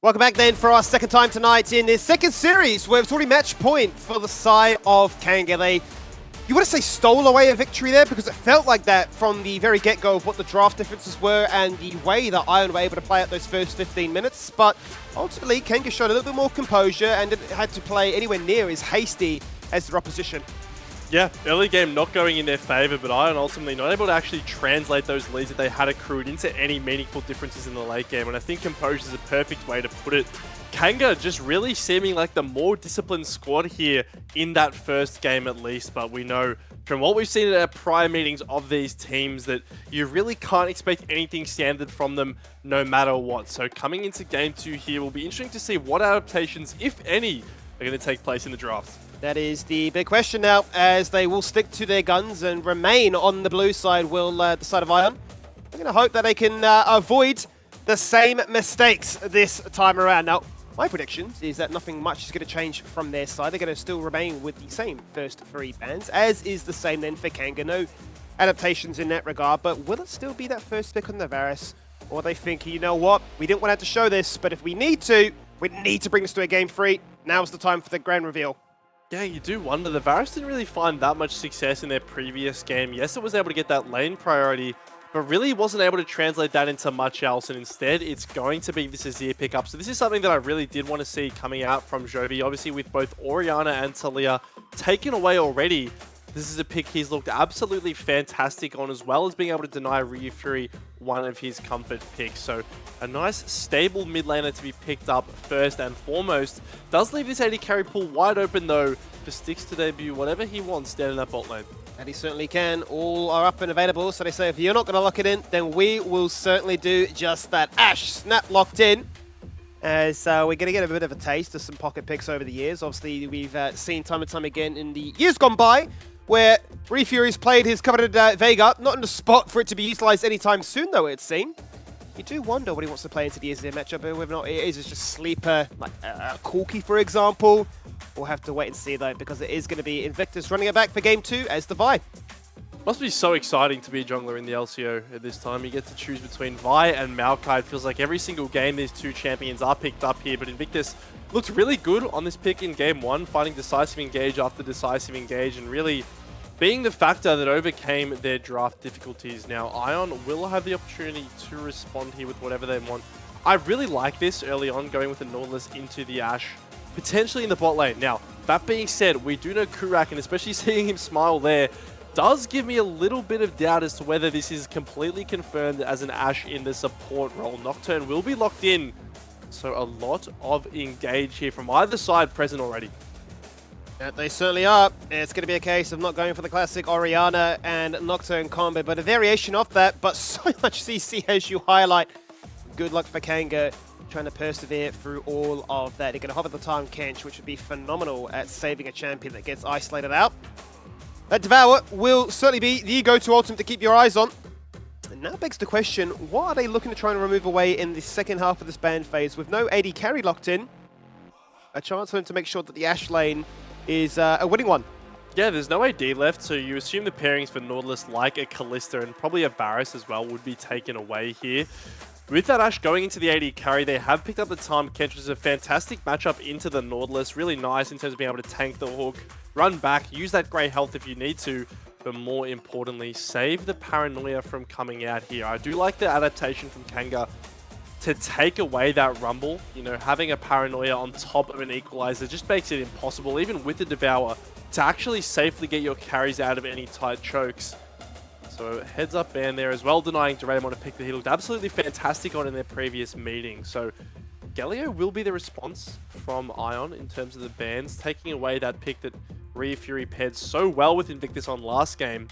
Welcome back then for our second time tonight in this second series where it's already match point for the side of Kanga. You want to say stole away a victory there because it felt like that from the very get-go of what the draft differences were and the way that Ion were able to play out those first 15 minutes. But ultimately, Kanga showed a little bit more composure and didn't have to play anywhere near as hasty as their opposition. Yeah, early game not going in their favor, but Ion ultimately not able to actually translate those leads that they had accrued into any meaningful differences in the late game. And I think composure is a perfect way to put it. Kanga just really seeming like the more disciplined squad here in that first game at least. But we know from what we've seen at our prior meetings of these teams that you really can't expect anything standard from them no matter what. So coming into game 2 here will be interesting to see what adaptations, if any, are going to take place in the draft. That is the big question now, as they will stick to their guns and remain on the blue side, the side of Ion. I'm going to hope that they can avoid the same mistakes this time around. Now, my prediction is that nothing much is going to change from their side. They're going to still remain with the same first 3 bans, as is the same then for Kanga. No adaptations in that regard, but will it still be that first pick on the Varus? Or they think, you know what, we didn't want to show this, but if we need to bring this to a game 3. Now's the time for the grand reveal. Yeah, you do wonder. The Varus didn't really find that much success in their previous game. Yes, it was able to get that lane priority, but really wasn't able to translate that into much else. And instead, it's going to be this Azir pickup. So this is something that I really did want to see coming out from Jovi. Obviously, with both Orianna and Talia taken away already, this is a pick he's looked absolutely fantastic on, as well as being able to deny Ryu Fury one of his comfort picks. So a nice, stable mid laner to be picked up first and foremost. Does leave this AD carry pool wide open, though, for Styx to debut whatever he wants down in that bot lane. And he certainly can. All are up and available, so they say if you're not going to lock it in, then we will certainly do just that. Ashe, snap locked in. As we're going to get a bit of a taste of some pocket picks over the years. Obviously, we've seen time and time again in the years gone by where Ryu Fury's played his coveted Vega, not in a spot for it to be utilized anytime soon, though, it seemed. You do wonder what he wants to play into the Azir matchup, whether or not it is just sleeper, like Corki, for example. We'll have to wait and see, though, because it is going to be Invictus running it back for game 2 as the Vi. Must be so exciting to be a jungler in the LCO at this time. You get to choose between Vi and Maokai. It feels like every single game these two champions are picked up here, but Invictus looked really good on this pick in game 1, finding decisive engage after decisive engage and really being the factor that overcame their draft difficulties. Now, Ion will have the opportunity to respond here with whatever they want. I really like this early on, going with the Nautilus into the Ashe, potentially in the bot lane. Now, that being said, we do know Kurak, and especially seeing him smile there, does give me a little bit of doubt as to whether this is completely confirmed as an Ashe in the support role. Nocturne will be locked in, so a lot of engage here from either side present already. Yeah, they certainly are. It's going to be a case of not going for the classic Orianna and Nocturne combo, but a variation of that, but so much CC as you highlight. Good luck for Kanga, trying to persevere through all of that. They're going to hover the time Kench, which would be phenomenal at saving a champion that gets isolated out. That Devour will certainly be the go-to ultimate to keep your eyes on. And now begs the question, what are they looking to try and remove away in the second half of this ban phase? With no AD carry locked in, a chance for them to make sure that the Ashe lane is a winning one. Yeah, there's no AD left, so you assume the pairings for Nautilus, like a Kalista and probably a Varus as well, would be taken away here. With that Ashe going into the AD carry, they have picked up the Tahm Kench, which is a fantastic matchup into the Nautilus. Really nice in terms of being able to tank the hook, run back, use that grey health if you need to, but more importantly, save the paranoia from coming out here. I do like the adaptation from Kanga to take away that rumble. You know, having a paranoia on top of an equalizer just makes it impossible, even with the Devour, to actually safely get your carries out of any tight chokes. So heads up ban there as well, denying Doraemon to pick that he looked absolutely fantastic on in their previous meeting. So Galio will be the response from Ion in terms of the bans, taking away that pick that Ryu Fury paired so well with Invictus on last game.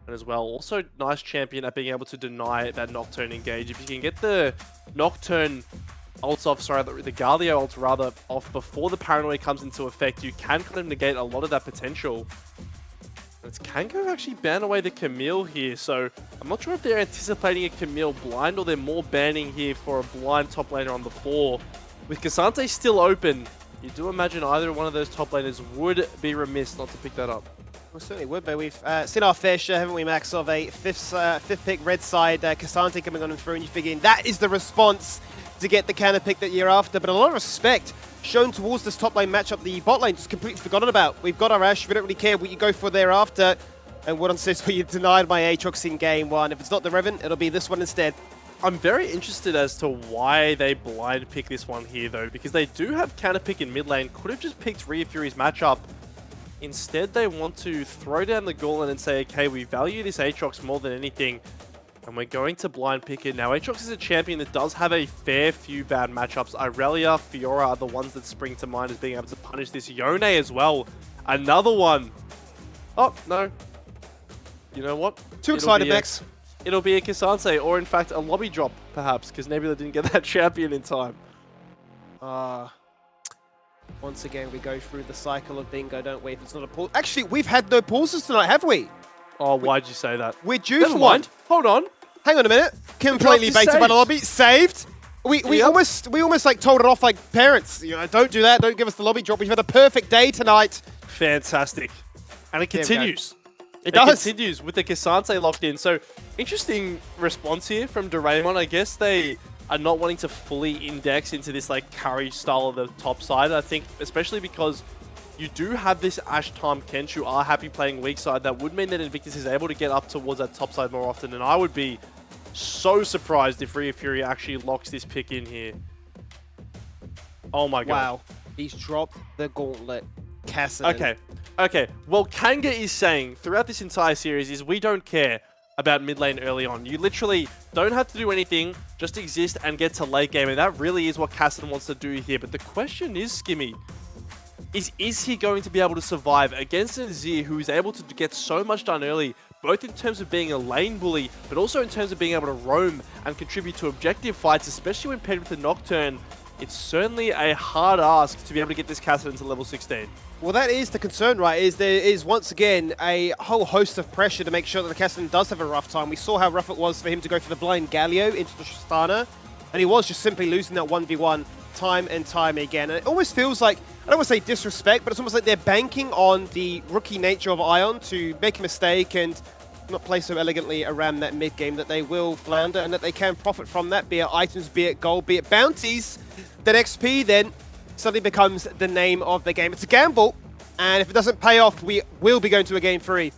And as well, also nice champion at being able to deny that Nocturne engage. If you can get the Nocturne ults off, the Galio ult rather off before the paranoia comes into effect, you can kind of negate a lot of that potential. And it's Kanga actually ban away the Camille here, so I'm not sure if they're anticipating a Camille blind or they're more banning here for a blind top laner on the 4. With Cassante still open, you do imagine either one of those top laners would be remiss not to pick that up. We certainly would, but we've seen our fair share, haven't we, Max, of a fifth pick red side, Cassante coming on and through, and you're figuring that is the response to get the counter pick that you're after, but a lot of respect shown towards this top lane matchup. The bot lane just completely forgotten about. We've got our Ashe, we don't really care what you go for thereafter. And Warden says, well, you denied my Aatrox in game 1. If it's not the Revan, it'll be this one instead. I'm very interested as to why they blind pick this one here, though, because they do have counter pick in mid lane. Could have just picked Rhea Fury's matchup. Instead, they want to throw down the gauntlet and say, okay, we value this Aatrox more than anything, and we're going to blind pick it. Now, Aatrox is a champion that does have a fair few bad matchups. Irelia, Fiora are the ones that spring to mind as being able to punish this. Yone as well. Another one. Oh, no. You know what? Too excited, Bex. It'll be a K'Sante, or in fact, a lobby drop, perhaps, because Nebula didn't get that champion in time. Once again, we go through the cycle of bingo, don't we? If it's not a pause. Actually, we've had no pauses tonight, have we? Oh, why'd you say that? We're due Never for mind. one. Hold on. Hang on a minute. Completely baited by the lobby. Saved. We almost like told it off like parents. You know, don't do that. Don't give us the lobby drop. We've had a perfect day tonight. Fantastic. And it continues. It does. Continues with the K'Sante locked in. So, interesting response here from Doraemon. I guess they are not wanting to fully index into this like carry style of the top side. I think especially because you do have this Ashe Time Kench who are happy playing weak side. That would mean that Invictus is able to get up towards that top side more often. And I would be so surprised if Rhea Fury actually locks this pick in here. Oh my god. Wow. He's dropped the gauntlet. Cassidy. Okay. Well, Kanga is saying throughout this entire series is we don't care about mid lane early on. You literally don't have to do anything, just exist and get to late game. And that really is what Cassidy wants to do here. But the question is, Skimmy, is he going to be able to survive against an Azir who is able to get so much done early, both in terms of being a lane bully, but also in terms of being able to roam and contribute to objective fights, especially when paired with the Nocturne? It's certainly a hard ask to be able to get this Cassidy into level 16. Well, that is the concern, right? Is there is once again a whole host of pressure to make sure that the Cassidy does have a rough time. We saw how rough it was for him to go for the blind Galio into the Tristana, and he was just simply losing that 1v1 time and time again. And it almost feels like, I don't want to say disrespect, but it's almost like they're banking on the rookie nature of Ion to make a mistake and not play so elegantly around that mid game, that they will flounder and that they can profit from that, be it items, be it gold, be it bounties. That XP then suddenly becomes the name of the game. It's a gamble, and if it doesn't pay off, we will be going to a game 3.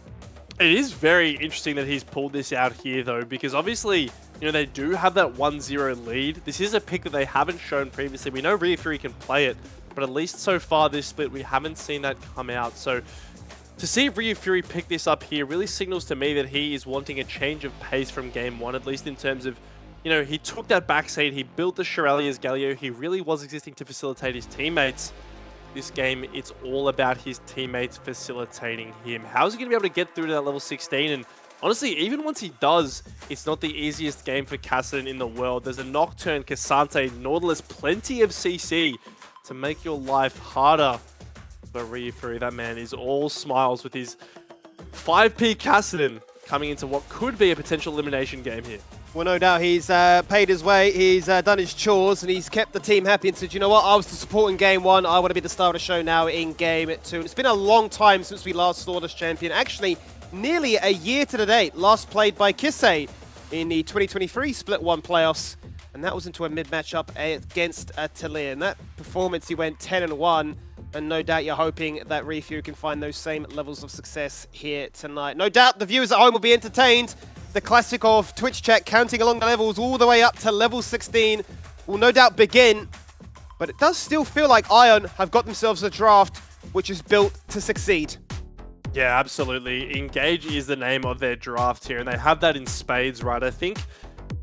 It is very interesting that he's pulled this out here, though, because obviously, you know, they do have that 1-0 lead. This is a pick that they haven't shown previously. We know Rhea Fury can play it, but at least so far this split, we haven't seen that come out. So to see Rhea Fury pick this up here really signals to me that he is wanting a change of pace from game 1, at least in terms of, you know, he took that backseat, he built the Shirelia's Galio, he really was existing to facilitate his teammates. This game, it's all about his teammates facilitating him. How's he going to be able to get through to that level 16? And honestly, even once he does, it's not the easiest game for Cassidy in the world. There's a Nocturne, K'Sante, Nautilus, plenty of CC to make your life harder. But Rhea Fury, that man is all smiles with his 5p Cassidy coming into what could be a potential elimination game here. Well, no doubt he's paid his way, he's done his chores, and he's kept the team happy and said, you know what, I was the support in game 1, I want to be the star of the show now in game 2. And it's been a long time since we last saw this champion. Actually, nearly a year to the date. Last played by Kisei in the 2023 Split 1 playoffs, and that was into a mid-matchup against Talia. And that performance, he went 10-1, and no doubt you're hoping that Rhea Fury can find those same levels of success here tonight. No doubt the viewers at home will be entertained. The classic of Twitch chat counting along the levels all the way up to level 16 will no doubt begin, but it does still feel like Ion have got themselves a draft which is built to succeed. Yeah, absolutely. Engage is the name of their draft here, and they have that in spades, right? I think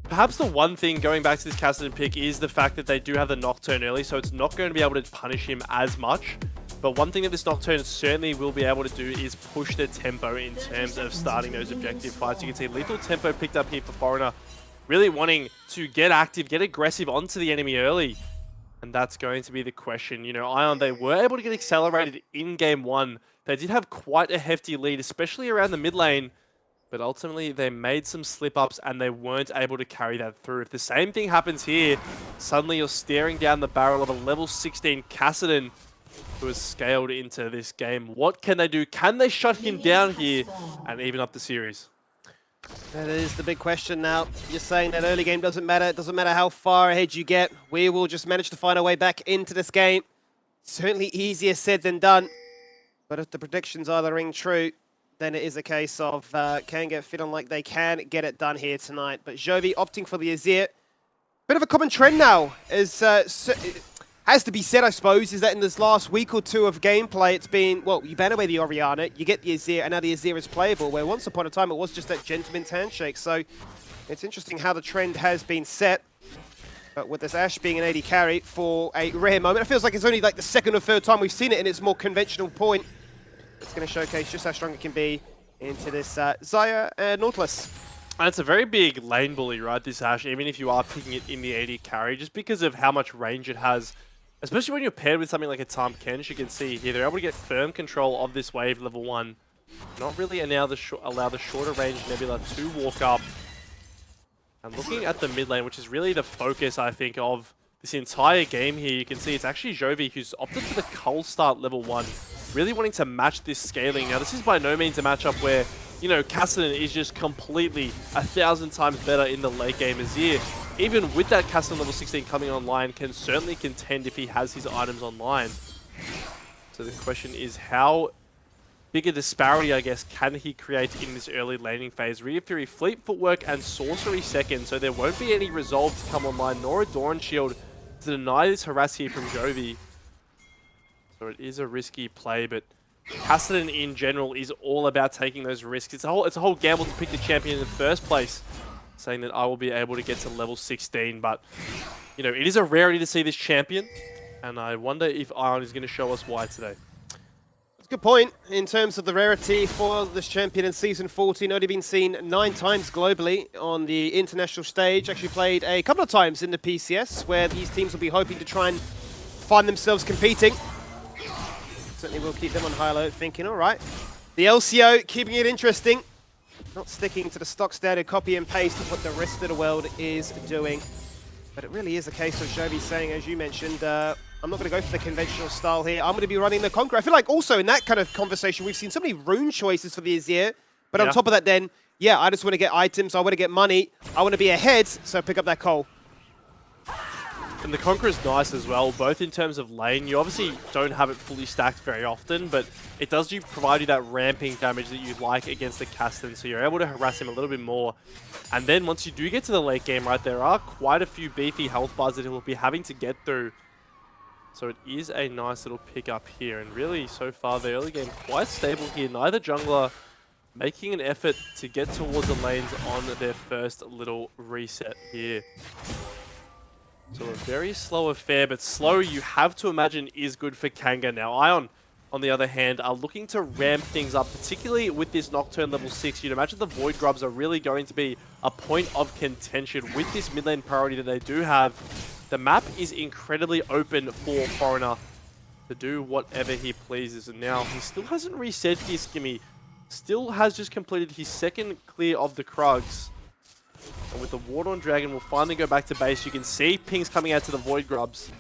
perhaps the one thing going back to this Cassidy pick is the fact that they do have the Nocturne early, so it's not going to be able to punish him as much. But one thing that this Nocturne certainly will be able to do is push the tempo in terms of starting those objective fights. You can see lethal tempo picked up here for Foreigner, really wanting to get active, get aggressive onto the enemy early. And that's going to be the question. You know, Ion, they were able to get accelerated in game 1. They did have quite a hefty lead, especially around the mid lane. But ultimately, they made some slip-ups and they weren't able to carry that through. If the same thing happens here, suddenly you're staring down the barrel of a level 16 Cassidy who has scaled into this game. What can they do? Can they shut him down here and even up the series? That is the big question now. You're saying that early game doesn't matter. It doesn't matter how far ahead you get. We will just manage to find our way back into this game. Certainly easier said than done. But if the predictions are the ring true, then it is a case of Kanga feeling like they can get it done here tonight. But Jovi opting for the Azir. Bit of a common trend now, has to be said, I suppose, is that in this last week or two of gameplay, it's been, well, you ban away the Orianna, you get the Azir, and now the Azir is playable, where once upon a time it was just that gentleman's handshake. So it's interesting how the trend has been set. But with this Ashe being an AD carry for a rare moment, it feels like it's only like the second or third time we've seen it in its more conventional point. It's going to showcase just how strong it can be into this Xayah and Nautilus. And it's a very big lane bully, right, this Ashe, even if you are picking it in the AD carry, just because of how much range it has. Especially when you're paired with something like a Tahm Kench, you can see here, they're able to get firm control of this wave level 1. Not really allow the shorter range Nebula to walk up. And looking at the mid lane, which is really the focus, I think, of this entire game here, you can see it's actually Jovi who's opted for the Cull start level 1, really wanting to match this scaling. Now, this is by no means a matchup where, you know, Kassadin is just completely 1,000 times better in the late game. Azir, even with that Kassadin level 16 coming online, can certainly contend if he has his items online. So the question is, how big a disparity, I guess, can he create in this early laning phase? Rhea Fury, Fleet Footwork, and Sorcery second, so there won't be any resolve to come online, nor a Doran Shield to deny this harass here from Jovi. So it is a risky play, but Kassadin in general is all about taking those risks. It's a whole gamble to pick the champion in the first place, saying that I will be able to get to level 16, but you know, it is a rarity to see this champion, and I wonder if Ion is going to show us why today. That's a good point in terms of the rarity for this champion in Season 14. Only been seen 9 times globally on the international stage. Actually played a couple of times in the PCS, where these teams will be hoping to try and find themselves competing. Certainly will keep them on high alert, thinking, all right, the LCO keeping it interesting, not sticking to the stock standard copy and paste of what the rest of the world is doing. But it really is a case of Jovi saying, as you mentioned, I'm not going to go for the conventional style here. I'm going to be running the Conqueror. I feel like also in that kind of conversation, we've seen so many rune choices for the Azir. But on top of that then, yeah, I just want to get items. I want to get money. I want to be ahead, so pick up that coal. And the Conqueror is nice as well, both in terms of lane. You obviously don't have it fully stacked very often, but it does provide you that ramping damage that you like against the Kassadin, so you're able to harass him a little bit more. And then once you do get to the late game, right, there are quite a few beefy health bars that he'll be having to get through. So it is a nice little pick up here, and really, so far, the early game quite stable here. Neither jungler making an effort to get towards the lanes on their first little reset here. So a very slow affair, but slow, you have to imagine, is good for Kanga. Now, Ion, on the other hand, are looking to ramp things up, particularly with this Nocturne level 6. You'd imagine the Void Grubs are really going to be a point of contention with this mid lane priority that they do have. The map is incredibly open for Foreigner to do whatever he pleases. And now, he still hasn't reset his Skimmy. Still has just completed his second clear of the Krugs. And with the Ward on Dragon, we'll finally go back to base. You can see pings coming out to the Void Grubs.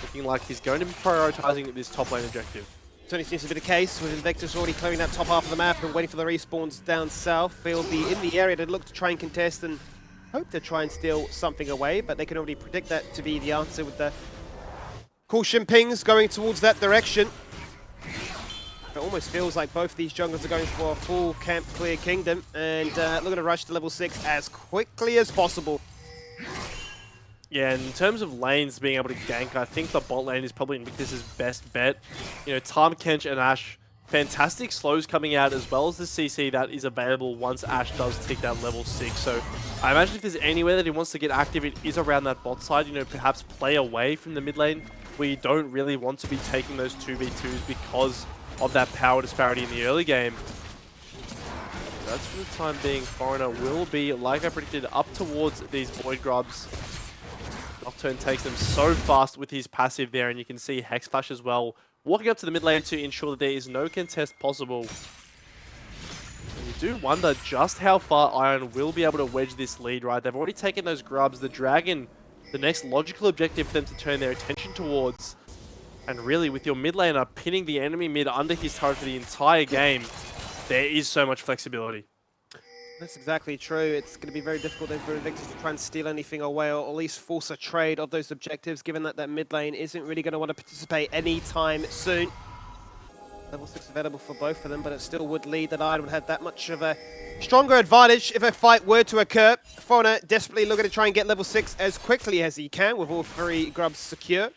Looking like he's going to be prioritizing this top lane objective. Certainly seems to be the case, with Invictus already clearing that top half of the map and waiting for the respawns down south. They'll be in the area to look to try and contest and hope to try and steal something away, but they can already predict that to be the answer with the caution pings going towards that direction. It almost feels like both these junglers are going for a full camp clear kingdom, and looking to rush to level 6 as quickly as possible. Yeah, in terms of lanes being able to gank, I think the bot lane is probably Invictus' best bet. You know, Tahm Kench and Ashe, fantastic slows coming out, as well as the CC that is available once Ashe does tick that level 6. So I imagine if there's anywhere that he wants to get active, it is around that bot side. You know, perhaps play away from the mid lane, where you don't really want to be taking those 2v2s because of that power disparity in the early game. That's for the time being. Foreigner will be, like I predicted, up towards these Void Grubs. Nocturne takes them so fast with his passive there, and you can see Hex Flash as well, walking up to the mid lane to ensure that there is no contest possible. And you do wonder just how far Ion will be able to wedge this lead, right? They've already taken those Grubs. The Dragon, the next logical objective for them to turn their attention towards. And really, with your mid laner pinning the enemy mid under his turret for the entire game, there is so much flexibility. That's exactly true. It's going to be very difficult then for Invictus to try and steal anything away, or at least force a trade of those objectives, given that that mid lane isn't really going to want to participate anytime soon. Level 6 available for both of them, but it still would lead that Iron would have that much of a stronger advantage if a fight were to occur. Fauna desperately looking to try and get level 6 as quickly as he can with all 3 grubs secure.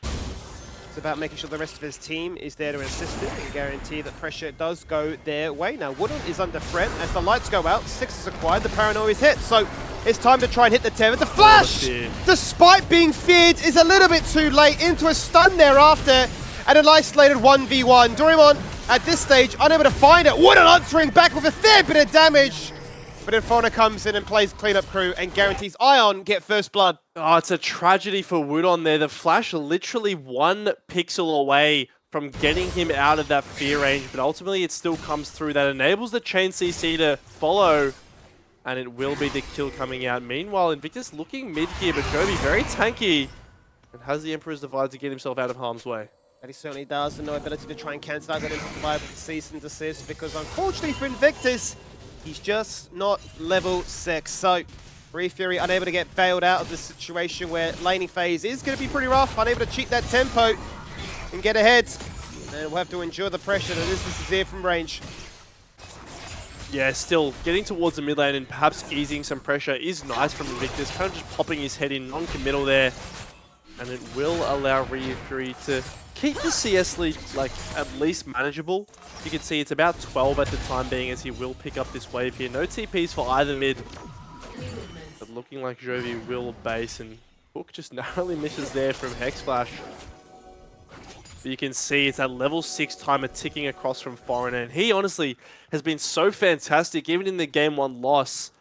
It's about making sure the rest of his team is there to assist him and guarantee that pressure does go their way. Now, Woodland is under threat as the lights go out. 6 is acquired, the paranoia is hit, so it's time to try and hit the Tether. The flash, despite being feared, is a little bit too late into a stun thereafter and an isolated 1v1. Doraemon, at this stage, unable to find it. Woodland answering back with a fair bit of damage. But then Fauna comes in and plays cleanup crew and guarantees Ion get first blood. Oh, it's a tragedy for Woodon there. The flash literally 1 pixel away from getting him out of that fear range, but ultimately it still comes through. That enables the chain CC to follow, and it will be the kill coming out. Meanwhile, Invictus looking mid here, but Jovi very tanky and has the Emperor's Divide to get himself out of harm's way. And he certainly does, and no ability to try and cancel out that into Divide with the Season's Assist, because unfortunately for Invictus, he's just not level 6. So, Fury unable to get bailed out of this situation where laning phase is going to be pretty rough, unable to cheat that tempo and get ahead. And we'll have to endure the pressure that is here from range. Yeah, still getting towards the mid lane and perhaps easing some pressure is nice from Invictus. Kind of just popping his head in, non-committal there. And it will allow Fury to keep the CS lead like at least manageable. You can see it's about 12 at the time being, as he will pick up this wave here. No TPs for either mid. But looking like Jovi will base, and Hook just narrowly misses there from Hex Flash. But you can see it's that level 6 timer ticking across from Foreigner, and he honestly has been so fantastic, even in the game 1 loss,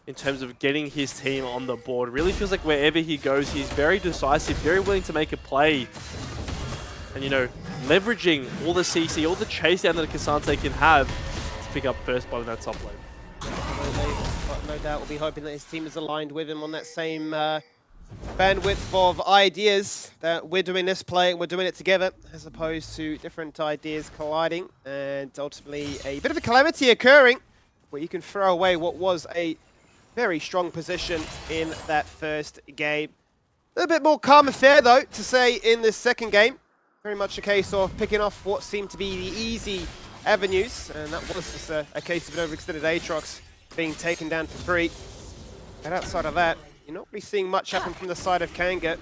in terms of getting his team on the board. Really feels like wherever he goes, he's very decisive, very willing to make a play. And, you know, leveraging all the CC, all the chase down that Cassante can have to pick up first blood in that top lane. But no doubt we'll be hoping that his team is aligned with him on that same bandwidth of ideas, that we're doing this play and we're doing it together, as opposed to different ideas colliding and ultimately a bit of a calamity occurring where you can throw away what was a very strong position in that first game. A little bit more calm affair, though, to say in this second game. Very much a case of picking off what seemed to be the easy avenues, and that was just a case of an overextended Aatrox being taken down for free. And outside of that, you're not really seeing much happen from the side of Kanga.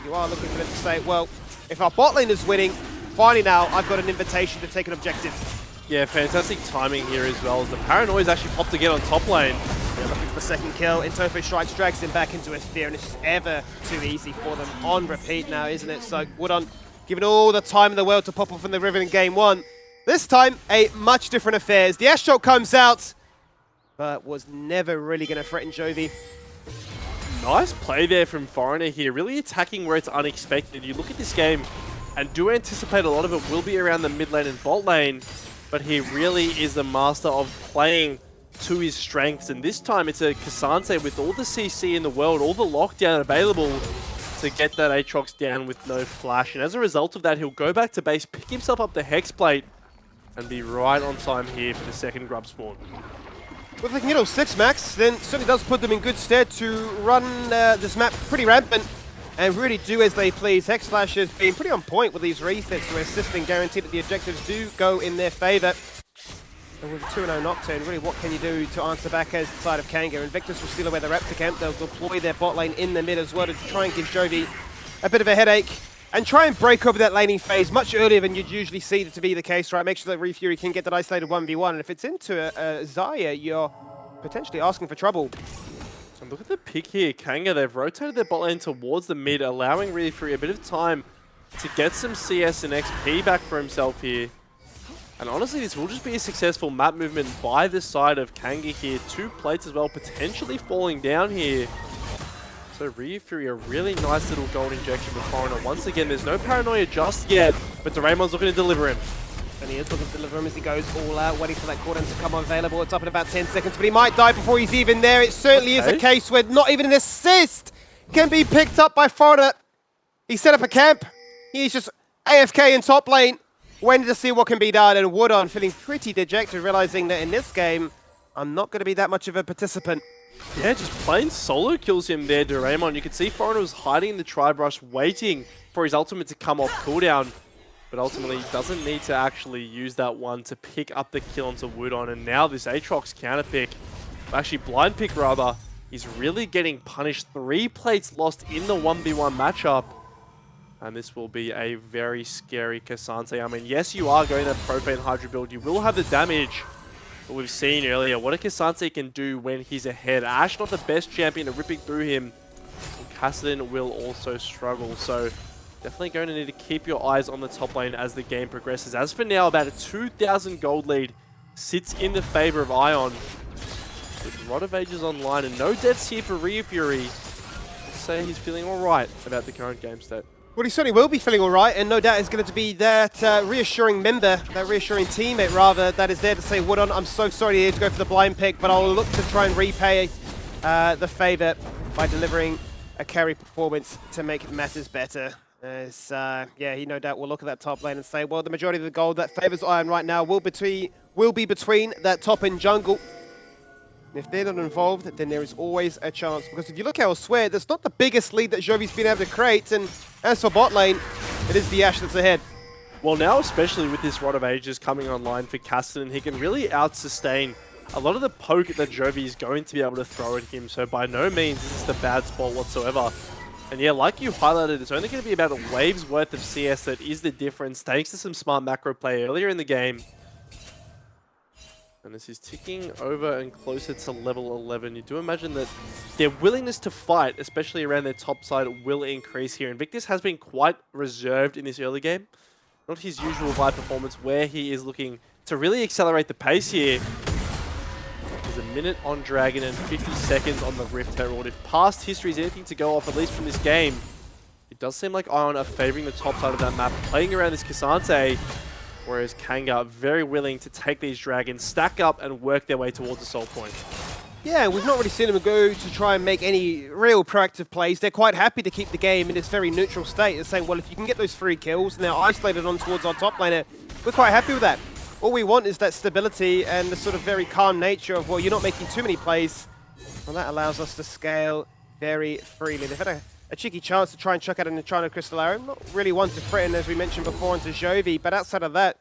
You are looking for them to say, well, if our bot lane is winning, finally now I've got an invitation to take an objective. Yeah, fantastic timing here as well, as the Paranoia's actually popped to get on top lane. Yeah, looking for the second kill. Intofo strikes, drags him back into a fear, and it's just ever too easy for them on repeat now, isn't it? So Woodon given all the time in the world to pop off in the river in game 1. This time, a much different affair. As the Astral comes out, but was never really going to threaten Jovi. Nice play there from Foreigner here, really attacking where it's unexpected. You look at this game and do anticipate a lot of it will be around the mid lane and bot lane, but he really is the master of playing to his strengths. And this time it's a Cassante with all the CC in the world, all the lockdown available to get that Aatrox down with no flash. And as a result of that, he'll go back to base, pick himself up the Hex Plate, and be right on time here for the second grub spawn. Well, if they can get all 6 max, then certainly does put them in good stead to run this map pretty rampant and really do as they please. Hex Flash has been pretty on point with these refits to assist and guarantee that the objectives do go in their favor. And with a 2-0 Nocturne, really what can you do to answer back as the side of Kanga? Invictus will steal away the Raptor camp. They'll deploy their bot lane in the mid as well to try and give Jovi a bit of a headache and try and break over that laning phase much earlier than you'd usually see it to be the case, right? Make sure that Fury can get that isolated 1v1, and if it's into a Xayah, you're potentially asking for trouble. So look at the pick here. Kanga, they've rotated their bot lane towards the mid, allowing Fury a bit of time to get some CS and XP back for himself here. And honestly, this will just be a successful map movement by the side of Kanga here. 2 plates as well, potentially falling down here. So Fury, a really nice little gold injection for Foreigner. Once again, there's no paranoia just yet, but Doraemon's looking to deliver him. And he is looking to deliver him as he goes all out, waiting for that cooldown to come available. It's up in about 10 seconds, but he might die before he's even there. It certainly is a case where not even an assist can be picked up by Foreigner. He set up a camp. He's just AFK in top lane, waiting to see what can be done. And Woodon feeling pretty dejected, realizing that in this game, I'm not going to be that much of a participant. Yeah, just plain solo kills him there, Doraemon. You can see Foreigner was hiding in the tri-brush, waiting for his ultimate to come off cooldown. But ultimately, he doesn't need to actually use that one to pick up the kill onto Woodon. And now this Aatrox counter pick, actually blind pick rather, is really getting punished. 3 plates lost in the 1v1 matchup. And this will be a very scary Cassante. I mean, yes, you are going that Profane Hydra build. You will have the damage. But we've seen earlier what a Cassante can do when he's ahead. Ashe not the best champion at ripping through him. And Kassadin will also struggle. So definitely going to need to keep your eyes on the top lane as the game progresses. As for now, about a 2,000 gold lead sits in the favor of Ion. With Rod of Ages online and no deaths here for Ria Fury. Let's say he's feeling alright about the current game state. Well, he certainly will be feeling all right, and no doubt is going to be that reassuring member, that reassuring teammate, rather, that is there to say, Woodon, I'm so sorry you had to go for the blind pick, but I'll look to try and repay the favor by delivering a carry performance to make matters better. As, yeah, he no doubt will look at that top lane and say, well, the majority of the gold that favors Iron right now will be between that top and jungle. If they're not involved, then there is always a chance. Because if you look elsewhere, that's not the biggest lead that Jovi's been able to create. And as for bot lane, it is the Ashe that's ahead. Well, now especially with this Rod of Ages coming online for Kassadin, he can really out-sustain a lot of the poke that Jovi is going to be able to throw at him. So by no means is this the bad spot whatsoever. And yeah, like you highlighted, it's only going to be about a wave's worth of CS that is the difference, thanks to some smart macro play earlier in the game. And this is ticking over and closer to level 11. You do imagine that their willingness to fight, especially around their top side, will increase here. Invictus has been quite reserved in this early game. Not his usual vibe performance, where he is looking to really accelerate the pace here. There's a minute on Dragon and 50 seconds on the Rift Herald. If past history is anything to go off, at least from this game, it does seem like Ion are favoring the top side of that map, playing around this Cassante. Whereas Kanga very willing to take these dragons, stack up and work their way towards the soul point. Yeah, we've not really seen them go to try and make any real proactive plays. They're quite happy to keep the game in this very neutral state. They're saying, well, if you can get those 3 kills and they're isolated on towards our top laner, we're quite happy with that. All we want is that stability and the sort of very calm nature of, well, you're not making too many plays. And that allows us to scale very freely. They've had a cheeky chance to try and chuck out an Enchanted Crystallarium. Not really one to threaten, as we mentioned before, onto Jovi, but outside of that,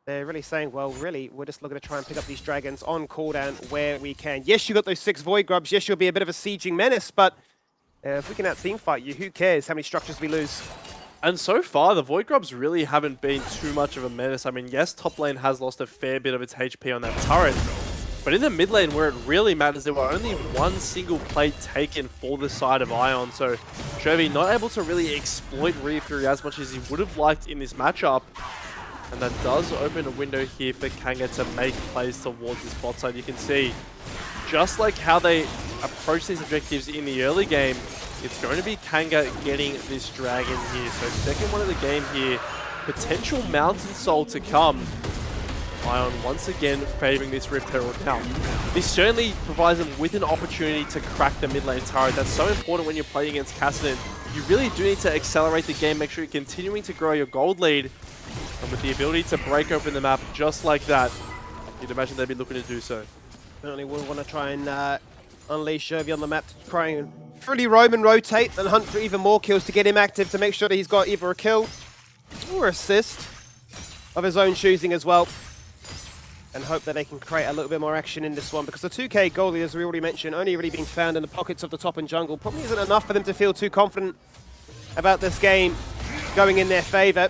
they're really saying, well, really, we're just looking to try and pick up these dragons on cooldown where we can. Yes, you got those 6 Void Grubs. Yes, you'll be a bit of a sieging menace, but if we can out-team fight you, who cares how many structures we lose? And so far, the Void Grubs really haven't been too much of a menace. I mean, yes, top lane has lost a fair bit of its HP on that turret, but in the mid lane where it really matters, there were only 1 single plate taken for the side of Ion. So Jovi not able to really exploit Ria Fury as much as he would have liked in this matchup. And that does open a window here for Kanga to make plays towards this bot side. You can see, just like how they approach these objectives in the early game, it's going to be Kanga getting this dragon here. So second one of the game here, potential Mountain Soul to come. Ion once again favoring this Rift Herald. Now, this certainly provides them with an opportunity to crack the mid lane turret. That's so important when you're playing against Kassadin. You really do need to accelerate the game, make sure you're continuing to grow your gold lead. And with the ability to break open the map just like that, you'd imagine they'd be looking to do so. Certainly will want to try and unleash Jovi on the map to try and fully roam and rotate and hunt for even more kills to get him active to make sure that he's got either a kill or assist of his own choosing as well. And hope that they can create a little bit more action in this one, because the 2k goalie, as we already mentioned, only really being found in the pockets of the top and jungle, probably isn't enough for them to feel too confident about this game going in their favor.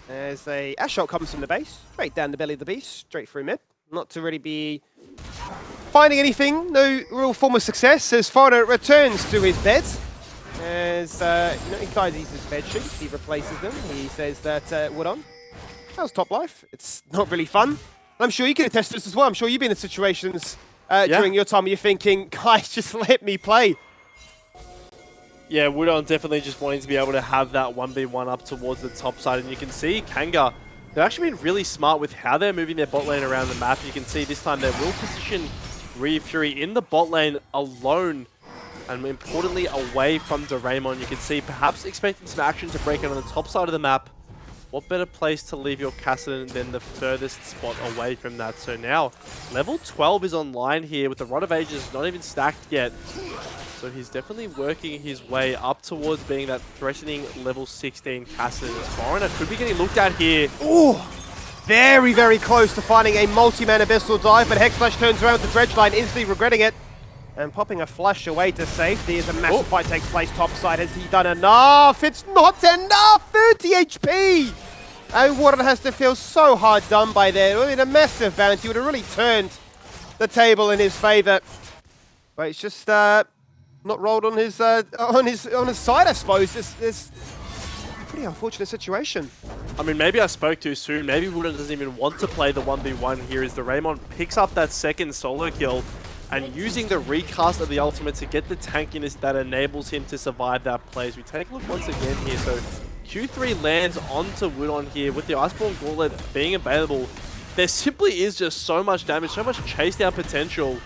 As a Ashe shot comes from the base, straight down the belly of the beast, straight through mid. Not to really be finding anything, no real form of success as Foreigner returns to his bed. As you know, he tidies his bed sheets, he replaces them. He says that, Woodon, how's top life? It's not really fun. I'm sure you can attest to this as well. I'm sure you've been in situations during your time where you're thinking, guys, just let me play. Yeah, Woodon definitely just wanting to be able to have that 1v1 up towards the top side. And you can see Kanga, they've actually been really smart with how they're moving their bot lane around the map. You can see this time they will position Ria Fury in the bot lane alone. And importantly, away from Doraemon. You can see perhaps expecting some action to break out on the top side of the map. what better place to leave your Kassadin than the furthest spot away from that? So now, level 12 is online here with the Rod of Ages not even stacked yet. So he's definitely working his way up towards being that threatening level 16 Kassadin. As Foreigner could be getting looked at here. Ooh! Very, very close to finding a multi-man Abyssal dive, but Hexflash turns around with the Dredge Line, instantly regretting it. And popping a flush away to safety as a massive fight takes place topside. Has he done enough? It's not enough! 30 HP! And Warden has to feel so hard done by there. I mean, a massive bounty would have really turned the table in his favor. But it's just not rolled on his side, I suppose. It's a pretty unfortunate situation. I mean, maybe I spoke too soon. Maybe Wooden doesn't even want to play the 1v1 here as the Raymond picks up that second solo kill and using the recast of the ultimate to get the tankiness that enables him to survive that play. As we take a look once again here, so Q3 lands onto Woodon here with the Iceborne Gauntlet being available. There simply is just so much damage, so much chase down potential.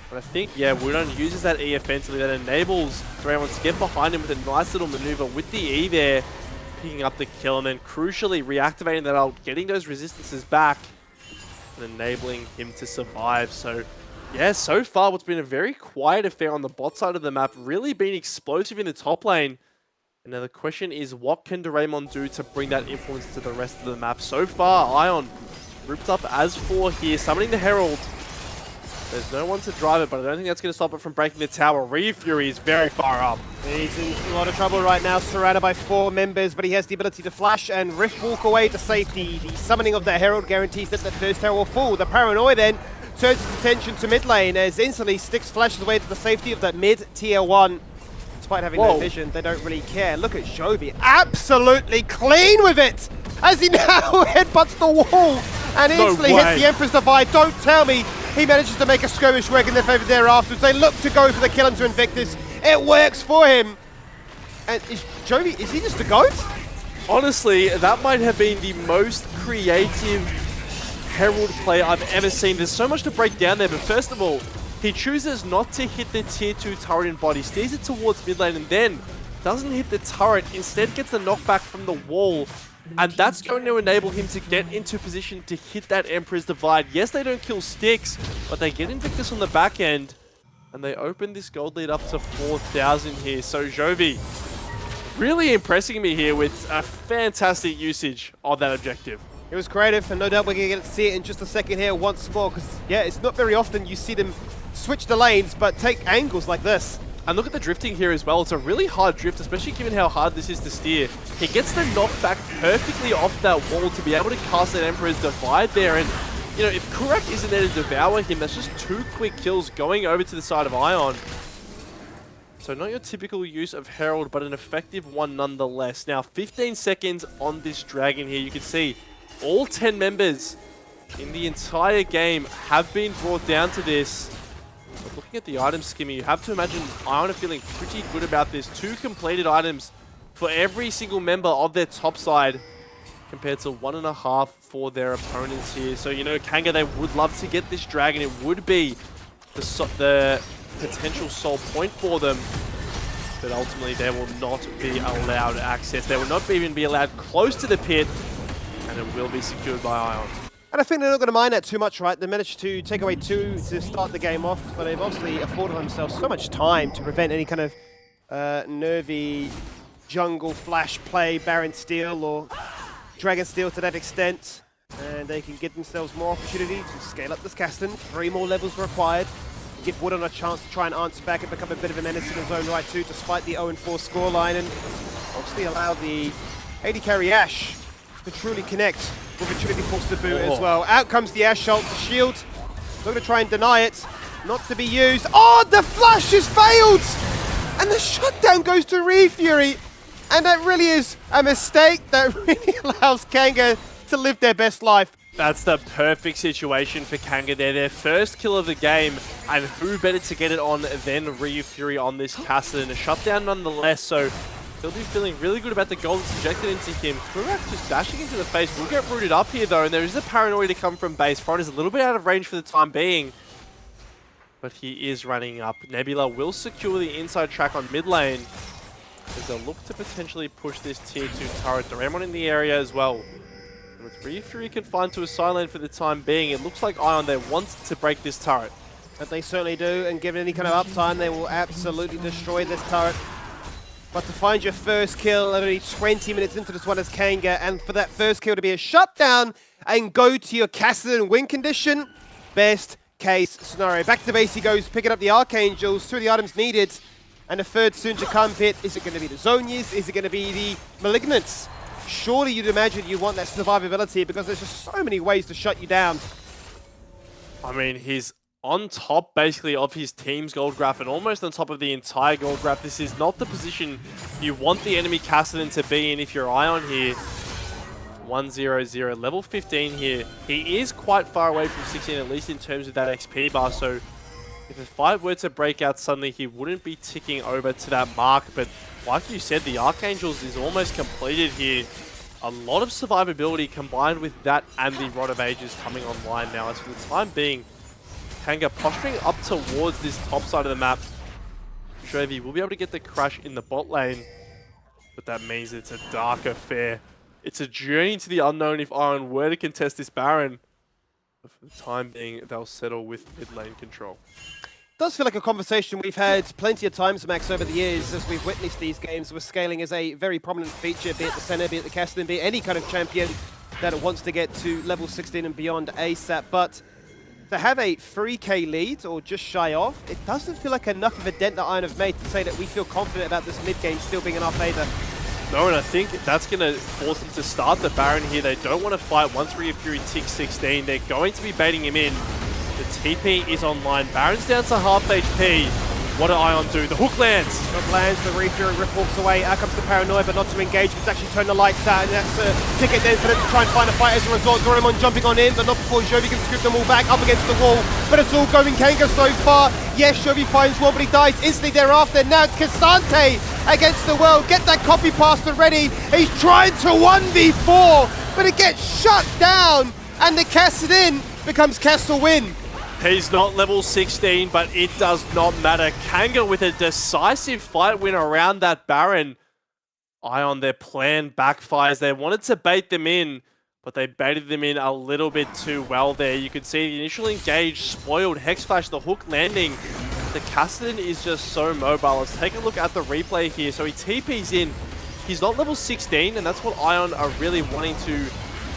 And I think, yeah, Woodon uses that E offensively that enables Raymond to get behind him with a nice little maneuver with the E there, picking up the kill and then crucially reactivating that ult, getting those resistances back and enabling him to survive. So yeah, so far what's been a very quiet affair on the bot side of the map, really been explosive in the top lane. And now the question is, what can Doraemon do to bring that influence to the rest of the map? So far, Ion ripped up as 4 here, summoning the Herald. There's no one to drive it, but I don't think that's going to stop it from breaking the tower. Fury is very far up. He's in a lot of trouble right now, surrounded by 4 members, but he has the ability to flash and Rift walk away to safety. The summoning of the Herald guarantees that the first tower will fall. The Paranoia then turns its attention to mid lane as instantly Styx flashes away to the safety of that mid tier 1. Despite having no vision, they don't really care. Look at Jovi, absolutely clean with it as he now headbutts the wall and instantly hits the Emperor's Divide. Don't tell me he manages to make a skirmish work in their favor thereafter. They look to go for the kill into Invictus. It works for him. And is Jovi, is he just a GOAT? Honestly, that might have been the most creative Herald play I've ever seen. There's so much to break down there, but first of all, he chooses not to hit the tier 2 turret in body, steers it towards mid lane and then doesn't hit the turret, instead gets the knockback from the wall. And that's going to enable him to get into position to hit that Emperor's Divide. Yes, they don't kill Styx, but they get Invictus on the back end. And they open this gold lead up to 4,000 here. So Jovi really impressing me here with a fantastic usage of that objective. It was creative, and no doubt we're going to get to see it in just a second here once more. Because, yeah, it's not very often you see them switch the lanes, but take angles like this. And look at the drifting here as well. It's a really hard drift, especially given how hard this is to steer. He gets the knockback perfectly off that wall to be able to cast that Emperor's Divide there. And, you know, if Kurak isn't there to devour him, that's just 2 quick kills going over to the side of Ion. So not your typical use of Herald, but an effective one nonetheless. Now, 15 seconds on this Dragon here. You can see all 10 members in the entire game have been brought down to this. But looking at the item schema, you have to imagine Ion are feeling pretty good about this. 2 completed items for every single member of their top side, compared to 1.5 for their opponents here. So, you know, Kanga, they would love to get this Dragon. It would be the potential sole point for them. But ultimately, they will not be allowed access. They will not even be allowed close to the pit, and it will be secured by Ion. And I think they're not going to mind that too much, right? They managed to take away 2 to start the game off, but they've obviously afforded themselves so much time to prevent any kind of nervy jungle flash play, Baron Steel or Dragon Steel to that extent. And they can give themselves more opportunity to scale up this Kassadin. 3 more levels required. Give Woodon a chance to try and answer back and become a bit of a menace in his own right too, despite the 0-4 scoreline. And obviously allow the AD carry Ashe to truly connect with a Trinity Force to boot as well. Out comes the Ashe ult, the shield. Looking to try and deny it. Not to be used. Oh, the flash has failed! And the shutdown goes to Fury. And that really is a mistake that really allows Kanga to live their best life. That's the perfect situation for Kanga there. Their first kill of the game, and who better to get it on than Fury on this Kassadin. A shutdown nonetheless, so he'll be feeling really good about the gold that's injected into him. Kurak just dashing into the face. Will get rooted up here though, and there is a Paranoia to come from base. Front is a little bit out of range for the time being, but he is running up. Nebula will secure the inside track on mid lane. as they'll look to potentially push this tier 2 turret. Doraemon in the area as well. And with Re confined to a silent for the time being, it looks like Ion there wants to break this turret. But they certainly do, and given any kind of uptime, they will absolutely destroy this turret. But to find your first kill only 20 minutes into this one as Kanga, and for that first kill to be a shutdown and go to your Kassadin win condition, best case scenario. Back to base he goes, picking up the Archangels, 2 of the items needed, and the third soon to come hit. Is it going to be the Zonias? Is it going to be the Malignants? Surely you'd imagine you want that survivability because there's just so many ways to shut you down. I mean, he's on top basically of his team's gold graph and almost on top of the entire gold graph. This is not the position you want the enemy Kassadin to be in if you're Ion here. 1-0-0, level 15 here. He is quite far away from 16, at least in terms of that XP bar, so if a fight were to break out suddenly, he wouldn't be ticking over to that mark. But like you said, the Archangels is almost completed here. A lot of survivability combined with that and the Rod of Ages coming online now. As for the time being, Kanga posturing up towards this top side of the map. Jovi will be able to get the crash in the bot lane, but that means it's a dark affair. It's a journey into the unknown if Iron were to contest this Baron. But for the time being, they'll settle with mid lane control. Does feel like a conversation we've had plenty of times, Max, over the years as we've witnessed these games where scaling is a very prominent feature, be it the center, be it the Kassadin, be it any kind of champion that wants to get to level 16 and beyond ASAP. But to have a 3k lead, or just shy of, it doesn't feel like enough of a dent that Iron have made to say that we feel confident about this mid game still being in our favor. No, and I think that's going to force them to start the Baron here. They don't want to fight once Fury ticks 16. They're going to be baiting him in. The TP is online. Baron's down to half HP. What did Ion do? The hook lands. Hook lands, the Fury rip walks away. Out comes the paranoia, but not to engage. It's actually turn the lights out, and that's a ticket then for them to try and find a fight as a result. Doraemon jumping on in, but not before Jovi can scoop them all back up against the wall. But it's all going Kanga so far. Yes, Jovi finds one, but he dies instantly thereafter. Now it's Kasante against the world. Get that copy pasta ready. He's trying to 1v4, but it gets shut down, and the Kassadin becomes Castle win. He's not level 16, but it does not matter. Kanga with a decisive fight win around that Baron. Ion, their plan backfires. They wanted to bait them in, but they baited them in a little bit too well there. You can see the initial engage spoiled. Hex Flash, the hook landing. The Kassadin is just so mobile. Let's take a look at the replay here. So he TP's in. He's not level 16, and that's what Ion are really wanting to,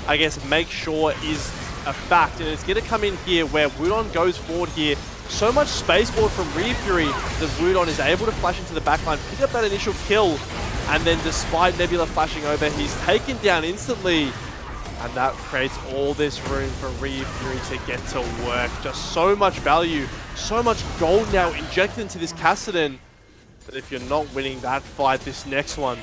I guess, make sure is a fact. And it's going to come in here where Wudon goes forward here. So much space board from Fury that Wudon is able to flash into the backline, pick up that initial kill, and then despite Nebula flashing over, he's taken down instantly. And that creates all this room for Fury to get to work. Just so much value, so much gold now injected into this Kassadin, that if you're not winning that fight, this next one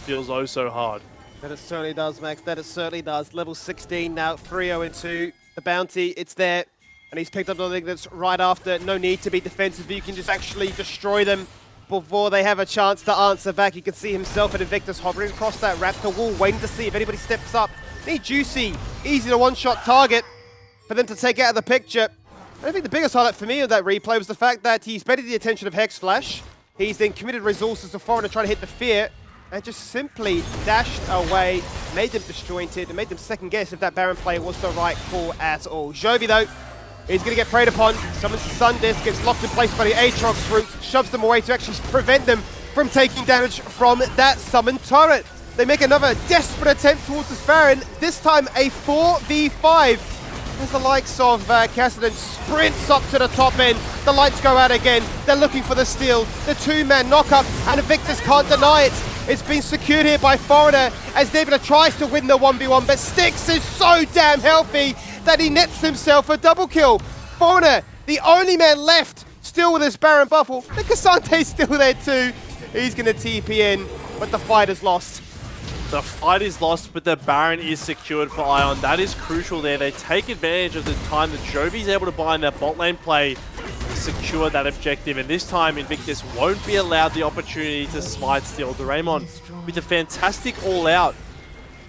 feels oh so hard. That it certainly does, Max. That it certainly does. Level 16 now, 3-0-2. The bounty, it's there. And he's picked up the thing that's right after. No need to be defensive. You can just actually destroy them before they have a chance to answer back. You can see himself and Invictus hovering across that Raptor wall, waiting to see if anybody steps up. Need Juicy, easy to one-shot target for them to take out of the picture. I think the biggest highlight for me of that replay was the fact that he's baited the attention of Hex Flash. He's then committed resources to Foreigner trying to hit the fear, and just simply dashed away, made them disjointed, and made them second guess if that Baron play was the right call at all. Jovi, though, is going to get preyed upon, summons the Sun Disc, gets locked in place by the Aatrox root, shoves them away to actually prevent them from taking damage from that summoned turret. They make another desperate attempt towards this Baron, this time a 4v5. As the likes of Kassadin sprints up to the top end, the lights go out again, they're looking for the steal, the two-man knock-up, and Invictus can't deny it. It's been secured here by Foreigner as Nebula tries to win the 1v1, but Styx is so damn healthy that he nets himself a double kill. Foreigner, the only man left, still with his Baron buffle. The Kasante's still there too. He's going to TP in, but the fight is lost. The fight is lost, but the Baron is secured for Ion. That is crucial there. They take advantage of the time that Jovi's able to buy in that bot lane play to secure that objective. And this time, Invictus won't be allowed the opportunity to smite steal. Doraemon with a fantastic all-out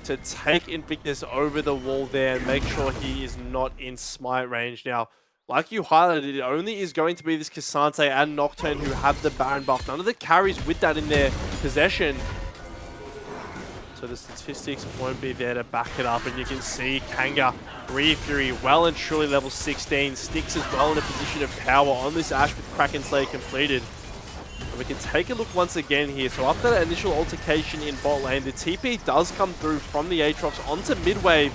to take Invictus over the wall there and make sure he is not in smite range. Now, like you highlighted, it only is going to be this Kasante and Nocturne who have the Baron buff. None of the carries with that in there possession. So the statistics won't be there to back it up, and you can see Kanga, Fury, well and truly level 16, sticks as well in a position of power on this Ashe with Kraken Slayer completed. And we can take a look once again here. So after that initial altercation in bot lane, the TP does come through from the Aatrox onto mid wave,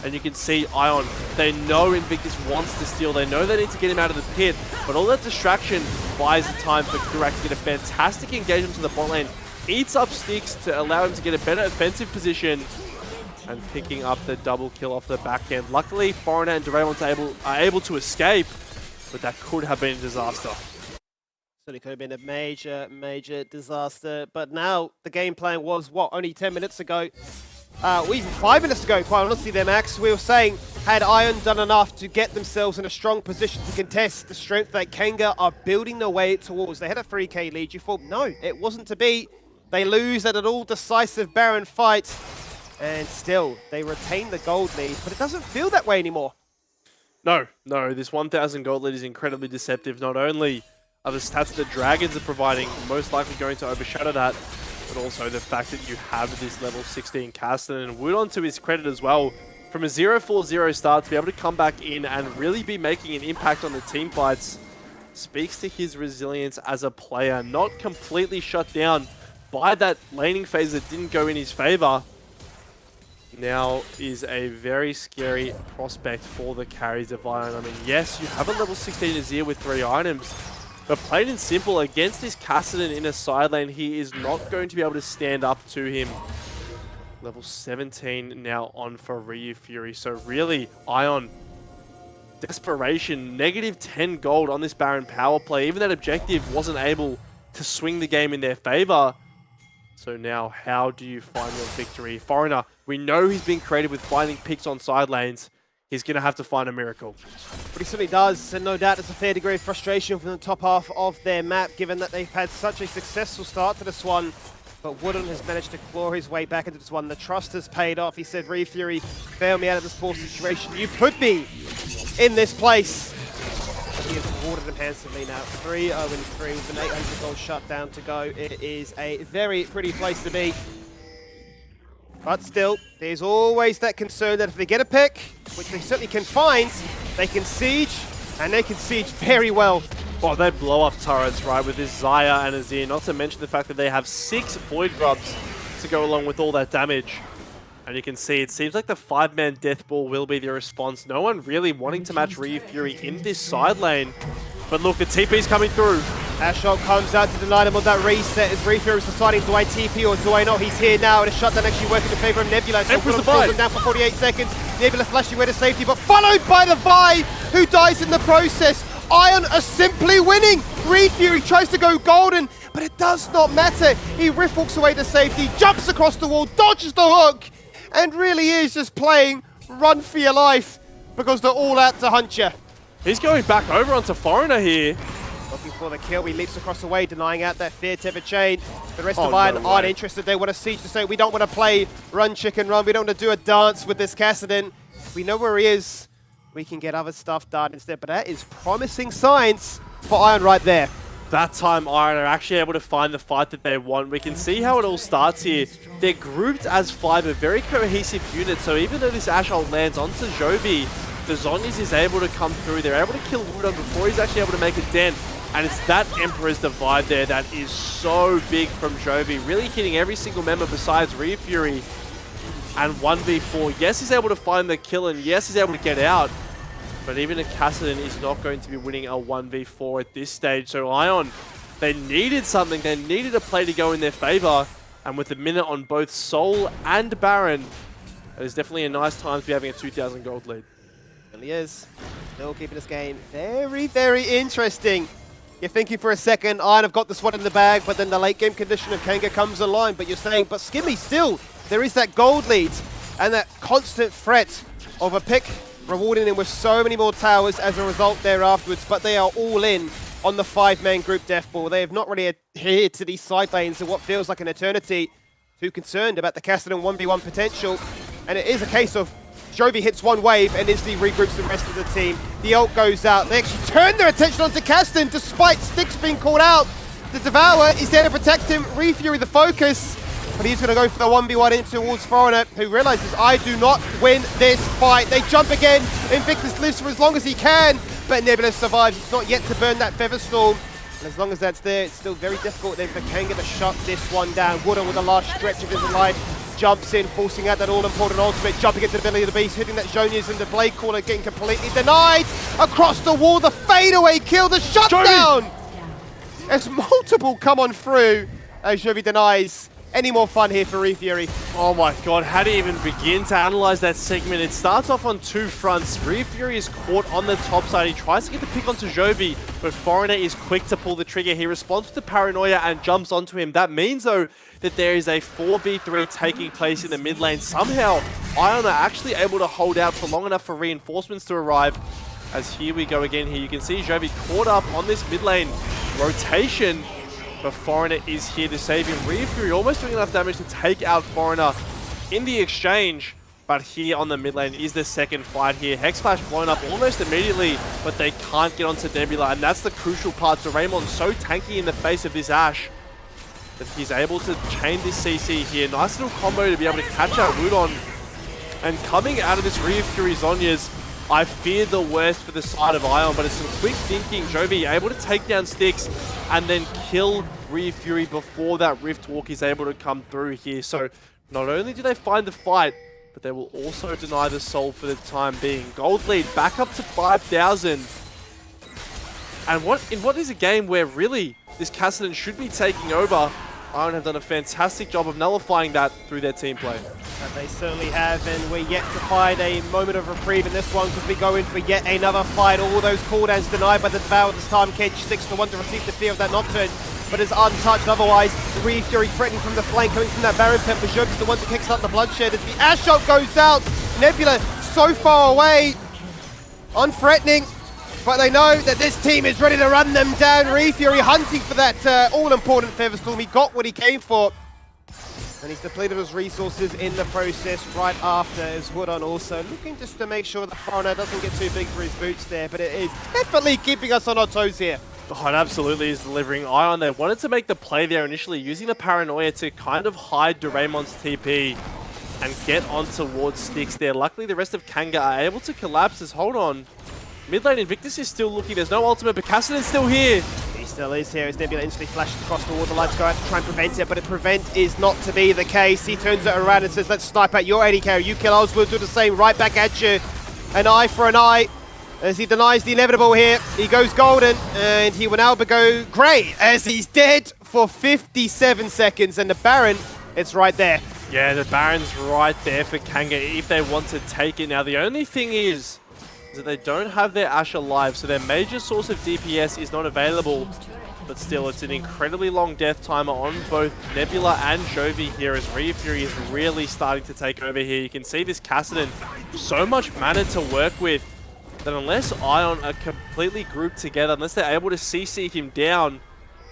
and you can see Ion, they know Invictus wants to steal, they know they need to get him out of the pit, but all that distraction buys the time for Kurak to get a fantastic engagement to the bot lane, eats up sticks to allow him to get a better offensive position, and picking up the double kill off the back end. Luckily, Foreigner and Doraemon are able to escape, but that could have been a disaster. Certainly could have been a major disaster. But now the game plan was, what, only 10 minutes ago? Well, even 5 minutes ago, quite honestly there, Max. We were saying, had Ion done enough to get themselves in a strong position to contest the strength that Kanga are building their way towards? They had a 3k lead. You thought, no, it wasn't to be. They lose at an all-decisive Baron fight. And still, they retain the gold lead, but it doesn't feel that way anymore. No, this 1,000 gold lead is incredibly deceptive. Not only are the stats that Dragons are providing most likely going to overshadow that, but also the fact that you have this level 16 Caston, and Wood, onto his credit as well, from a 0-4-0 start to be able to come back in and really be making an impact on the team fights speaks to his resilience as a player, not completely shut down by that laning phase that didn't go in his favor. Now is a very scary prospect for the carries of Ion. I mean, yes, you have a level 16 Azir with 3 items, but plain and simple, against this Kassadin in a side lane, he is not going to be able to stand up to him. Level 17 now on for Ryu Fury. So really, Ion, desperation, negative 10 gold on this Baron power play. Even that objective wasn't able to swing the game in their favor. So now, how do you find your victory? Foreigner, we know he's been creative with finding picks on side lanes. He's going to have to find a miracle. But he certainly does, and no doubt there's a fair degree of frustration from the top half of their map, given that they've had such a successful start to this one. But Wooden has managed to claw his way back into this one. The trust has paid off. He said, Ryu Fury, bail me out of this poor situation. You put me in this place. He has rewarded him handsomely now. 3-0-3 with an 800 gold shutdown to go. It is a very pretty place to be. But still, there's always that concern that if they get a pick, which they certainly can find, they can siege, and they can siege very well. Well, they blow up turrets, right, with this Xayah and Azir, not to mention the fact that they have 6 Void Grubs to go along with all that damage. And you can see, it seems like the 5-man death ball will be the response. No one really wanting to match Ryu Fury in this side lane. But look, the TP's coming through. Ashok comes out to deny them on that reset as Ryu Fury is deciding, do I TP or do I not? He's here now, and a shutdown actually working in favor of Nebula. So Emperor's the buy. down for 48 seconds. Nebula flashing away to safety, but followed by the Vi, who dies in the process. Ion are simply winning. Ryu Fury tries to go golden, but it does not matter. He riff walks away to safety, jumps across the wall, dodges the hook, and really is just playing run for your life because they're all out to hunt you. He's going back over onto Foreigner here. Looking for the kill, he leaps across the way, denying out that fear temper chain. The rest of Iron aren't interested. They want to siege to say, we don't want to play run chicken run. We don't want to do a dance with this Kassadin. We know where he is. We can get other stuff done instead, but that is promising signs for Iron right there. That time, Iron are actually able to find the fight that they want. We can see how it all starts here. They're grouped as 5, a very cohesive unit, so even though this Ashe ult lands onto Jovi, the Zhonya's is able to come through. They're able to kill Wudong before he's actually able to make a dent. And it's that Emperor's Divide there that is so big from Jovi, really hitting every single member besides Ryu Fury. And 1v4, yes, he's able to find the kill, and yes, he's able to get out. But even a Kassadin is not going to be winning a 1v4 at this stage. So Ion, they needed something. They needed a play to go in their favor. And with a minute on both Soul and Baron, it is definitely a nice time to be having a 2,000 gold lead. It really is. Still keeping this game very, very interesting. You're thinking for a second, Iron have got this one in the bag, but then the late game condition of Kanga comes online. But you're saying, but Skimmy still, there is that gold lead and that constant threat of a pick rewarding him with so many more towers as a result there afterwards, but they are all in on the 5-man group death ball. They have not really adhered to these side lanes in what feels like an eternity. Too concerned about the Kassadin 1v1 potential, and it is a case of Jovi hits one wave and instantly regroups the rest of the team. The ult goes out. They actually turn their attention onto Kassadin despite sticks being called out. The Devourer is there to protect him. Refury the focus. But he's going to go for the 1v1 in towards Foreigner, who realizes, I do not win this fight. They jump again. Invictus lives for as long as he can. But Nebula survives. It's not yet to burn that Feather Storm. And as long as that's there, it's still very difficult then for Kanga to shut this one down. Wooden with the last stretch of his life. Jumps in, forcing out that all-important ultimate, jumping into the belly of the beast, hitting that Jonias and the Blade Caller, getting completely denied. Across the wall, the fadeaway kill, the shutdown! As multiple come on through, as Jovi denies any more fun here for Refury. Oh my god, how do you even begin to analyze that segment? It starts off on two fronts. Refury is caught on the top side. He tries to get the pick onto Jovi, but Foreigner is quick to pull the trigger. He responds to Paranoia and jumps onto him. That means, though, that there is a 4v3 taking place in the mid lane. Somehow, Ion are actually able to hold out for long enough for reinforcements to arrive. As here we go again here. You can see Jovi caught up on this mid lane rotation. But Foreigner is here to save him. Refury almost doing enough damage to take out Foreigner in the exchange. But here on the mid lane is the second fight here. Hex Flash blown up almost immediately, but they can't get onto Nebula. And that's the crucial part. So Raymond's so tanky in the face of this Ashe that he's able to chain this CC here. Nice little combo to be able to catch out Wudon. And coming out of this Refury Zhonya's, I fear the worst for the side of Ion, but it's some quick thinking. Jovi able to take down Styx and then kill Refury before that Rift Walk is able to come through here. So not only do they find the fight, but they will also deny the soul for the time being. Gold lead back up to 5,000. And what is a game where really this Kassadin should be taking over, Ion have done a fantastic job of nullifying that through their team play. And they certainly have, and we're yet to find a moment of reprieve in this one because we go in for yet another fight. All those cooldowns denied by the Devourer this time. Kench sticks the one to receive the fear of that Nocturne, but is untouched otherwise. Refury threatening from the flank, coming from that Baron Pit. Bajoka's the one to kickstart the bloodshed as the Ashe ult goes out. Nebula so far away, unthreatening, but they know that this team is ready to run them down. Refury hunting for that all-important Feather Storm. He got what he came for. And he's depleted his resources in the process right after as Woodon also looking just to make sure that Foreigner doesn't get too big for his boots there, but it is definitely keeping us on our toes here. Oh, it absolutely is delivering. Ion, they wanted to make the play there initially, using the Paranoia to kind of hide Doraemon's TP and get on towards Styx there. Luckily, the rest of Kanga are able to collapse as, hold on, mid lane Invictus is still looking. There's no ultimate, but Kassadin's still here. He still is here as Nebula instantly flashes across the wall. The lights go out to try and prevent it, but prevent is not to be the case. He turns it around and says, let's snipe at your AD carry. You kill us, we'll do the same right back at you. An eye for an eye as he denies the inevitable here. He goes golden, and he will now go grey as he's dead for 57 seconds. And the Baron, it's right there. Yeah, the Baron's right there for Kanga if they want to take it. Now, the only thing is that they don't have their Ashe alive, so their major source of DPS is not available. But still, it's an incredibly long death timer on both Nebula and Jovi here as Refury is really starting to take over here. You can see this Kassadin, so much mana to work with that unless Ion are completely grouped together, unless they're able to CC him down,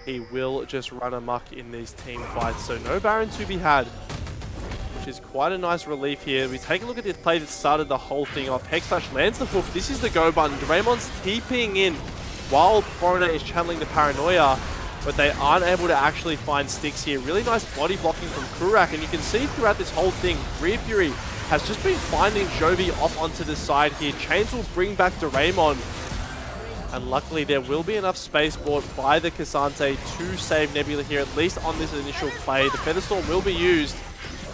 he will just run amok in these team fights. So no Baron to be had, which is quite a nice relief here. We take a look at this play that started the whole thing off. Hex Flash lands the hook. This is the go button. Doraemon's TPing in while Foreigner is channeling the Paranoia, but they aren't able to actually find Styx here. Really nice body blocking from Kurak, and you can see throughout this whole thing, Refury has just been finding Jovi off onto the side here. Chains will bring back Doraemon, and luckily there will be enough space bought by the K'Sante to save Nebula here, at least on this initial play. The Featherstorm will be used.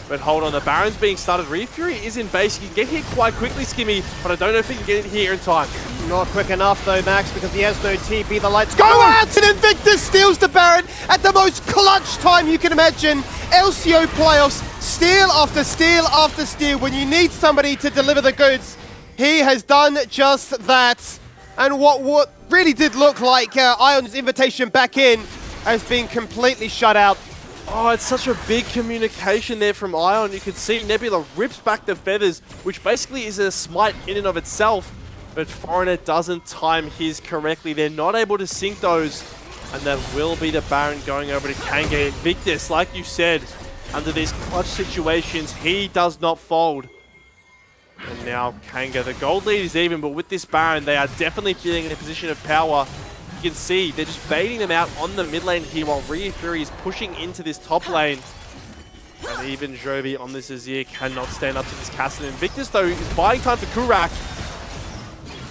But hold on, the Baron's being started. Refury is in base. He can get here quite quickly, Skimmy, but I don't know if he can get in here in time. Not quick enough though, Max, because he has no TP. The lights go out, and Invictus steals the Baron at the most clutch time you can imagine. LCO playoffs, steal after steal after steal. When you need somebody to deliver the goods, he has done just that. And what really did look like Ion's invitation back in has been completely shut out. Oh, it's such a big communication there from Ion. You can see Nebula rips back the feathers, which basically is a smite in and of itself. But Foreigner doesn't time his correctly. They're not able to sync those. And that will be the Baron going over to Kanga. Invictus, like you said, under these clutch situations, he does not fold. And now Kanga, the gold lead is even, but with this Baron, they are definitely feeling in a position of power. You can see they're just baiting them out on the mid lane here while Ria Fury is pushing into this top lane. And even Jovi on this Azir cannot stand up to this Castle. Invictus, though, is buying time for Kurak.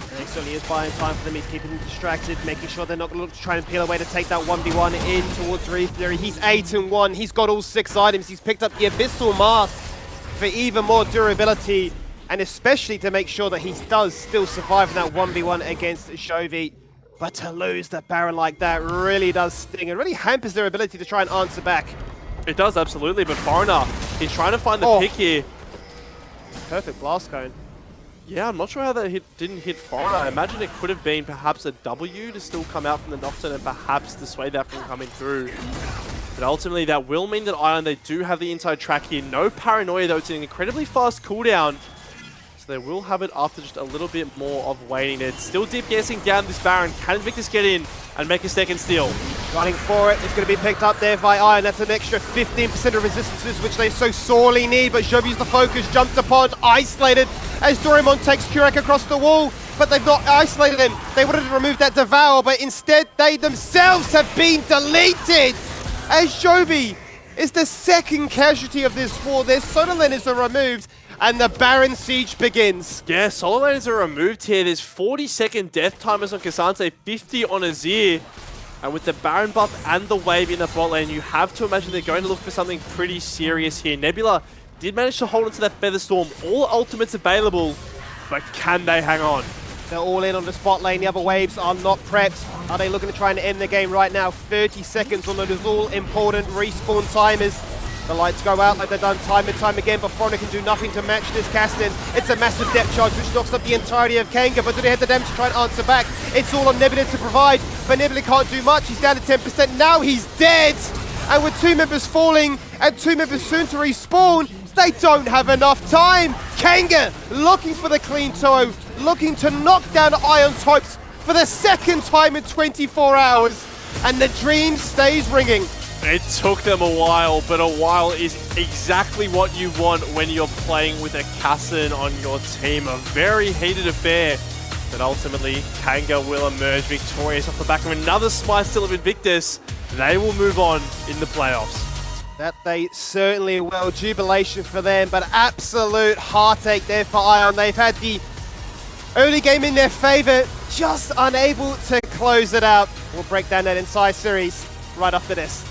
And he certainly is buying time for them. He's keeping them distracted, making sure they're not going to look to try and peel away to take that 1v1 in towards Ria Fury. He's 8-1. He's got all 6 items. He's picked up the Abyssal Mask for even more durability, and especially to make sure that he does still survive in that 1v1 against Jovi. But to lose that Baron like that really does sting. It really hampers their ability to try and answer back. It does, absolutely, but Foreigner, he's trying to find the pick here. Perfect blast cone. Yeah, I'm not sure how that didn't hit Foreigner. I imagine it could have been perhaps a W to still come out from the Nocturne and perhaps dissuade that from coming through. But ultimately, that will mean that Ion, they do have the inside track here. No paranoia, though. It's an incredibly fast cooldown. So they will have it after just a little bit more of waiting. They're still DPSing down this Baron. Can Invictus get in and make a second steal? Running for it. It's going to be picked up there by Ion. That's an extra 15% of resistances, which they so sorely need. But Jovi's the focus, jumped upon, isolated as Doraemon takes Kurak across the wall. But they've not isolated him. They wanted to remove that Devour, but instead they themselves have been deleted. As Jovi is the second casualty of this war. Their Solar Laners are removed, and the Baron siege begins. Yeah, Solar Laners are removed here. There's 40-second death timers on Cassante, 50 on Azir. And with the Baron buff and the wave in the bot lane, you have to imagine they're going to look for something pretty serious here. Nebula did manage to hold onto that Featherstorm. All ultimates available, but can they hang on? They're all in on the spot lane. The other waves are not prepped. Are they looking to try and end the game right now? 30 seconds on those all-important respawn timers. The lights go out like they've done time and time again, but Foreigner can do nothing to match this Castlin. It's a massive depth charge which knocks up the entirety of Kanga, but do they have the damage to try and answer back? It's all on Nebula to provide, but Nebula can't do much. He's down to 10%. Now he's dead! And with 2 members falling and 2 members soon to respawn, they don't have enough time! Kanga looking for the clean toe, looking to knock down Ion's hopes for the second time in 24 hours. And the dream stays ringing. It took them a while, but a while is exactly what you want when you're playing with a Kassan on your team. A very heated affair, but ultimately Kanga will emerge victorious off the back of another smite still of Invictus. They will move on in the playoffs. That they certainly will. Jubilation for them, but absolute heartache there for Ion. They've had the early game in their favor, just unable to close it out. We'll break down that entire series right after this.